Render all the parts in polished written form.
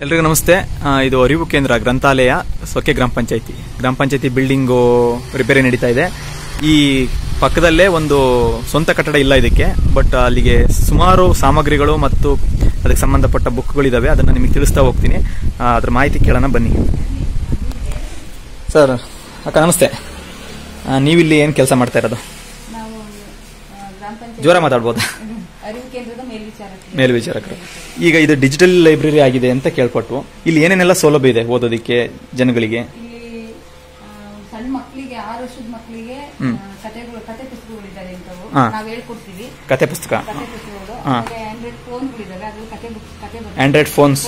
ಎಲ್ರಿಗೂ ನಮಸ್ತೆ. ಇದು ಅರಿವು ಕೇಂದ್ರ ಗ್ರಂಥಾಲಯ ಸೊಕ್ಕೆ ಗ್ರಾಮ ಪಂಚಾಯತಿ ಬಿಲ್ಡಿಂಗು ರಿಪೇರಿ ನಡೀತಾ ಇದೆ. ಈ ಪಕ್ಕದಲ್ಲೇ ಒಂದು ಸ್ವಂತ ಕಟ್ಟಡ ಇಲ್ಲ ಇದಕ್ಕೆ, ಬಟ್ ಅಲ್ಲಿಗೆ ಸುಮಾರು ಸಾಮಗ್ರಿಗಳು ಮತ್ತು ಅದಕ್ಕೆ ಸಂಬಂಧಪಟ್ಟ ಬುಕ್ಗಳಿದಾವೆ. ಅದನ್ನು ನಿಮಗೆ ತಿಳಿಸ್ತಾ ಹೋಗ್ತೀನಿ. ಅದ್ರ ಮಾಹಿತಿ ಕೇಳೋಣ ಬನ್ನಿ. ಸರ್, ಅಕ್ಕ ನಮಸ್ತೆ. ನೀವಿಲ್ಲಿ ಏನು ಕೆಲಸ ಮಾಡ್ತಾ ಇರೋದು? ಜೋರ ಮಾತಾಡ್ಬೋದಾ? ಮೇಲ್ವಿಚಾರಕರು. ಈಗ ಇದು ಡಿಜಿಟಲ್ ಲೈಬ್ರರಿ ಆಗಿದೆ ಅಂತ ಕೇಳ್ಪಟ್ಟು, ಇಲ್ಲಿ ಏನೇನೆಲ್ಲ ಸೌಲಭ್ಯ ಇದೆ ಓದೋದಕ್ಕೆ ಜನಗಳಿಗೆ? ಸಣ್ಣ ಮಕ್ಕಳಿಗೆ 6 ವರ್ಷದ ಮಕ್ಕಳಿಗೆ ಕತೆ ಪುಸ್ತಕಗಳಿದ್ದಾರೆ ಇಂಥವು ನಾವು ಹೇಳ್ಕೊಡ್ತೀವಿ. ಕತೆ ಪುಸ್ತಕ, ಪುಸ್ತಕಗಳು, ಆಂಡ್ರಾಯ್ಡ್ ಫೋನ್ಗಳಿದಾವೆ. ಅದು ಕತೆ ಆಂಡ್ರಾಯ್ಡ್ ಫೋನ್ಸ್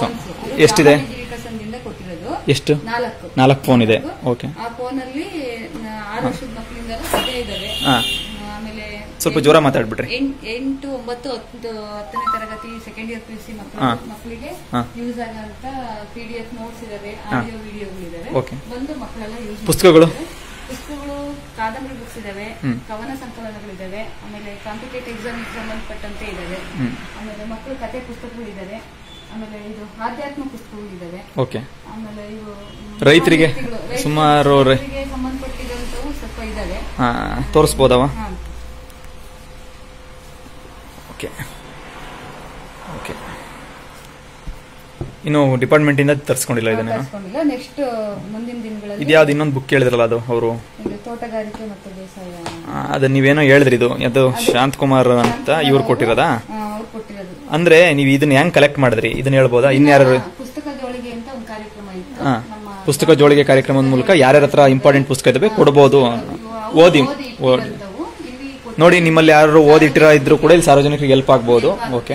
ಎಷ್ಟಿದೆ? ಕೊಟ್ಟಿರೋದು ಎಷ್ಟು? 4 ಫೋನ್ ಇದೆ. ಓಕೆ. ಆ ಫೋನ್ ಅಲ್ಲಿ 6 ವರ್ಷದ ಮಕ್ಕಳಿಂದ ಕತೆ ಇದಾವೆ. ಆಮೇಲೆ ಸ್ವಲ್ಪ ಜೋರ ಮಾತಾಡ್ಬಿಟ್ರಿ. 8, 9, 10ನೇ ತರಗತಿ ಸೆಕೆಂಡ್ ಇಯರ್ PUC ಮಕ್ಕಳಿಗೆ ಯೂಸ್ ಆಗಂತ PDF ನೋಟ್ಸ್ ಇದಾವೆ, ಆಡಿಯೋ ವಿಡಿಯೋಗಳಿದಾವೆ. ಬಂದು ಮಕ್ಕಳೆಲ್ಲ ಯೂಸ್. ಪುಸ್ತಕಗಳು ಕಾದಂಬರಿ ಬುಕ್ಸ್ ಇದಾವೆ, ಕವನ ಸಂಕಲನಗಳಿದಾವೆ, ಆಮೇಲೆ ಕಾಂಪಿಟೇಟಿವ್ ಎಕ್ಸಾಮ್ ಸಂಬಂಧಪಟ್ಟಂತೆ ಇದಾವೆ. ಆಮೇಲೆ ಮಕ್ಕಳು ಕತೆ ಪುಸ್ತಕಗಳಿದಾವೆ, ಆಮೇಲೆ ಇದು ಆಧ್ಯಾತ್ಮ ಪುಸ್ತಕಗಳಿದಾವೆ. ಆಮೇಲೆ ಇವು ರೈತರಿಗೆ ಸುಮಾರು ಸಂಬಂಧಪಟ್ಟಿದಂತವು ಸ್ವಲ್ಪ ಇದಾವೆ. ತೋರಿಸಬಹುದವ? ಓಕೆ. ಇನ್ನು ಡಿಪಾರ್ಟ್ಮೆಂಟ್ ಇಂದ ತರಿಸ್ಕೊಂಡಿಲ್ಲ ಇದನ್ನ? ನೆಕ್ಸ್ಟ್ ಮುಂದಿನ ದಿನಗಳಲ್ಲಿ. ಇದ್ಯಾವ್ದು ಇನ್ನೊಂದು ಬುಕ್ ಹೇಳಿದ್ರಲ್ಲ, ಅದು ಅವರು ತೋಟಗಾರಿಕೆ ಮತ್ತು ಬೇಸಾಯ. ಅದನ್ನ ನೀವೇನೋ ಹೇಳಿದ್ರಿ, ಇದು ಶಾಂತಕುಮಾರ್ ಅಂತ ಇವ್ರು ಕೊಟ್ಟಿರೋದಾ? ಅಂದ್ರೆ ನೀವು ಇದನ್ನ ಹೆಂಗ್ ಕಲೆಕ್ಟ್ ಮಾಡಿದ್ರಿ ಇದನ್ನ ಹೇಳ್ಬೋದಾ? ಇನ್ಯಾರು? ಪುಸ್ತಕ ಜೋಳಿಗೆ ಅಂತ ಒಂದು ಕಾರ್ಯಕ್ರಮ ಇತ್ತು. ಪುಸ್ತಕ ಜೋಳಿಗೆ ಕಾರ್ಯಕ್ರಮದ ಮೂಲಕ ಯಾರ್ಯಾರ ಹತ್ರ ಇಂಪಾರ್ಟೆಂಟ್ ಪುಸ್ತಕ ಇದಾವೆ ಕೊಡಬಹುದು. ಓದಿ ನೋಡಿ, ನಿಮ್ಮಲ್ಲಿ ಯಾರು ಓದಿಟ್ಟಿರೋ ಇದ್ರು ಕೂಡ ಇಲ್ಲಿ ಸಾರ್ವಜನಿಕರಿಗೆ ಹೆಲ್ಪ್ ಆಗಬಹುದು. ಓಕೆ.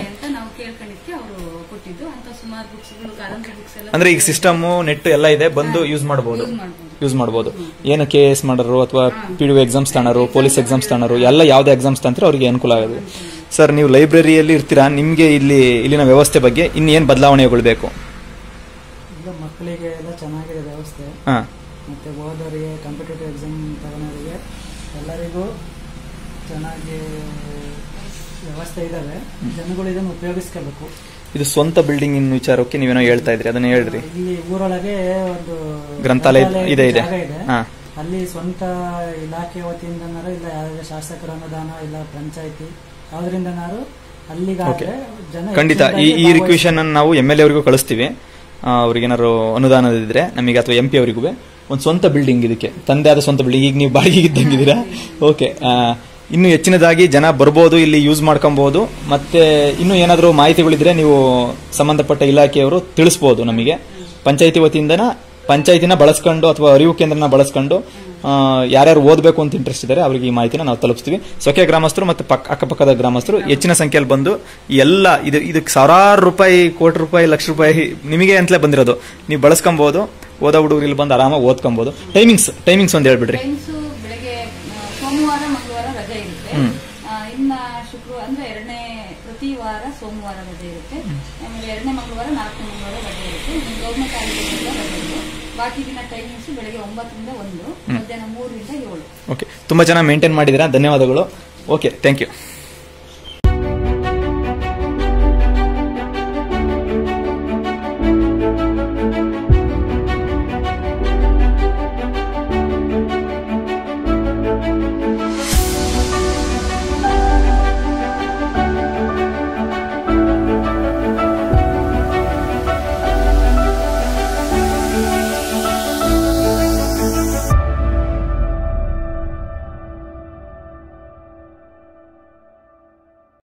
ಅಂದ್ರೆ ಈಗ ಸಿಸ್ಟಮ್ ನೆಟ್ ಎಲ್ಲ ಇದೆ, ಬಂದು ಯೂಸ್ ಮಾಡಬಹುದು. ಏನು KS ಮಾಡೋರು ಅಥವಾ PDO ಎಕ್ಸಾಮ್ಸ್ ತಾಣರು, ಪೊಲೀಸ್ ಎಕ್ಸಾಮ್ಸ್ ತಾಣರು, ಎಲ್ಲ ಯಾವ್ದೇ ಎಕ್ಸಾಮ್ಸ್ ತಂದ್ರೆ ಅವ್ರಿಗೆ ಅನುಕೂಲ ಆಗುತ್ತೆ. ಸರ್, ನೀವು ಲೈಬ್ರರಿಯಲ್ಲಿ ಇರ್ತೀರಾ, ನಿಮ್ಗೆ ಇಲ್ಲಿನ ವ್ಯವಸ್ಥೆ ಬಗ್ಗೆ ಇನ್ನೇನು ಬದಲಾವಣೆಗಳು ಬೇಕು? ಈಗ ಮಕ್ಕಳಿಗೆ ಎಲ್ಲ ಚೆನ್ನಾಗಿದೆ ವ್ಯವಸ್ಥೆ. ಮತ್ತೆ ಓದೋರಿಗೆ, ಕಾಂಪಿಟೇಟಿವ್ ಎಕ್ಸಾಮ್ ತಗೊಳ್ಳೋರಿಗೆ ಎಲ್ಲರಿಗೂ ಚೆನ್ನಾಗಿ ವ್ಯವಸ್ಥೆ ಇದಾವೆ. ಜನಗಳು ಇದನ್ನು ಉಪಯೋಗಿಸ್ಕೋಬೇಕು. ಇದು ಸ್ವಂತ ಬಿಲ್ಡಿಂಗ್ ಇನ್ ವಿಚಾರಕ್ಕೆ ನೀವೇನೋ ಹೇಳ್ತಾ ಇದ್ರಿ, ಅದನ್ನ ಹೇಳ್ರಿ. ಇಲ್ಲಿ ಊರೊಳಗೆ ಒಂದು ಗ್ರಂಥಾಲಯ ಇದೆ. ಅಲ್ಲಿ ಸ್ವಂತ ಇಲಾಖೆ ವತಿಯಿಂದನಾರು, ಇಲ್ಲ ಯಾವುದೇ ಶಾಸಕರ ಅನುದಾನ, ಇಲ್ಲ ಪಂಚಾಯತಿ ಯಾವ್ದ್ರಿಂದನಾರು ಅಲ್ಲಿಗಾದ್ರೆ ಜನ ಖಂಡಿತ ಈ ರಿಕ್ವೆಷನ್ ಅನ್ನು ನಾವು MLA ಅವರಿಗೂ ಕಳಿಸ್ತೀವಿ. ಅವ್ರಿಗೇನಾದ್ರು ಅನುದಾನ ಇದ್ರೆ ನಮಗೆ, ಅಥವಾ MP ಅವರಿಗೂ ಒಂದು ಸ್ವಂತ ಬಿಲ್ಡಿಂಗ್, ಇದಕ್ಕೆ ತಂದೆ ಆದ ಸ್ವಂತ ಬಿಲ್ಡಿಂಗ್. ಈಗ ನೀವು ಬಾಡಿಗೆ ಇದ್ದಂಗಿದ್ದೀರಾ. ಓಕೆ. ಇನ್ನು ಹೆಚ್ಚಿನದಾಗಿ ಜನ ಬರ್ಬೋದು, ಇಲ್ಲಿ ಯೂಸ್ ಮಾಡ್ಕೊಬಹುದು. ಮತ್ತೆ ಇನ್ನು ಏನಾದರೂ ಮಾಹಿತಿಗಳಿದ್ರೆ ನೀವು ಸಂಬಂಧಪಟ್ಟ ಇಲಾಖೆಯವರು ತಿಳಿಸಬಹುದು ನಮಗೆ. ಪಂಚಾಯತಿ ವತಿಯಿಂದ ಪಂಚಾಯತಿನ ಬಳಸ್ಕೊಂಡು ಅಥವಾ ಅರಿವು ಕೇಂದ್ರನ ಬಳಸ್ಕೊಂಡು ಯಾರ್ಯಾರು ಓದಬೇಕು ಅಂತ ಇಂಟ್ರೆಸ್ಟ್ ಇದ್ದಾರೆ ಅವರಿಗೆ ಈ ಮಾಹಿತಿನ ನಾವು ತಲುಪಿಸ್ತೀವಿ. ಸೊಕ್ಕೆ ಗ್ರಾಮಸ್ಥರು ಮತ್ತು ಅಕ್ಕಪಕ್ಕದ ಗ್ರಾಮಸ್ಥರು ಹೆಚ್ಚಿನ ಸಂಖ್ಯೆಯಲ್ಲಿ ಬಂದು ಎಲ್ಲ ಇದಕ್ಕೆ ಸಾವಿರಾರು ರೂಪಾಯಿ, ಕೋಟಿ ರೂಪಾಯಿ, ಲಕ್ಷ ರೂಪಾಯಿ ನಿಮಗೆ ಅಂತಲೇ ಬಂದಿರೋದು. ನೀವು ಬಳಸ್ಕೊಬಹುದು. ಓದೋ ಹುಡುಗರು ಇಲ್ಲಿ ಬಂದು ಆರಾಮಾಗಿ ಓದ್ಕೊಬಹುದು. ಟೈಮಿಂಗ್ಸ್ ಒಂದು ಹೇಳ್ಬಿಡ್ರಿ. ಸೋಮವಾರ, ಮಂಗಳವಾರ ರಜೆ ಇರುತ್ತೆ. ಇನ್ನ ಶುಕ್ರವಾರ ಅಂದ್ರೆ ಪ್ರತಿ ವಾರ ಸೋಮವಾರ ರಜೆ ಇರುತ್ತೆ. ಆಮೇಲೆ 2ನೇ ಮಂಗಳವಾರ, 4ನೇ ಮಂಗಳವಾರ ರಜೆ ಇರುತ್ತೆ. ಗೌರ್ಮೆಂಟ್ ಹಾಲಿಡೇಸ್ ರಜೆ ಇರುತ್ತೆ. ಬಾಕಿ ದಿನ ಟೈಮಿಂಗ್ಸ್ ಬೆಳಗ್ಗೆ 9 ರಿಂದ 1, ಮಧ್ಯಾಹ್ನ 3 ರಿಂದ 7. ಓಕೆ. ತುಂಬಾ ಚೆನ್ನಾಗಿ ಮೇಂಟೈನ್ ಮಾಡಿದಿರಾ, ಧನ್ಯವಾದಗಳು. Okay, thank you.